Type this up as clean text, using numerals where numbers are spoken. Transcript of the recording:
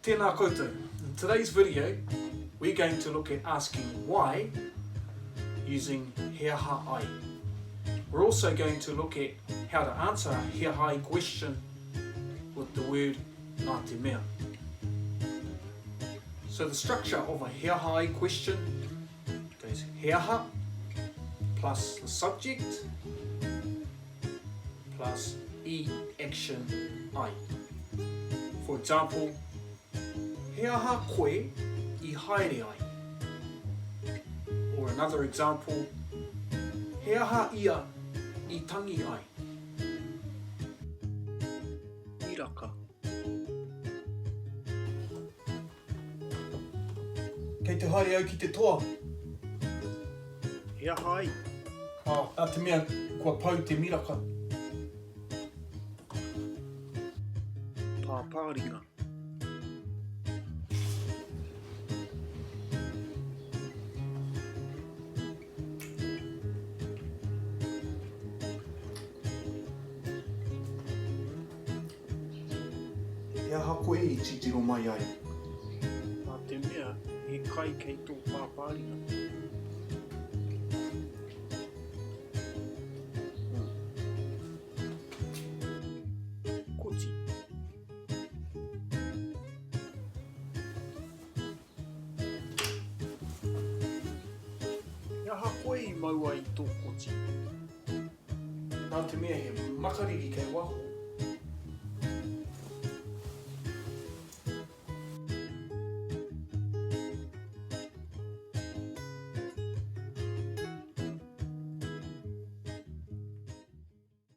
Tēnā koutou. In today's video, we're going to look at asking why using he aha ai. We're also going to look at how to answer a he aha ai question with the word nā te mea. So the structure of a he aha ai question goes he aha plus the subject plus e action ai. For example, he aha koe I haere ai. Or another example, he aha ia I tangi ai. Iraka. Kei te haere au ki te toa. He aha ai. A te mea kua pau te miraka. Tā pāringa. He aha koe I titiro mai ai. Nā te mea, he kai kei tō pāpāringa. Koti. He aha koe I maua I tō koti. Nā te mea he makariri kei waho.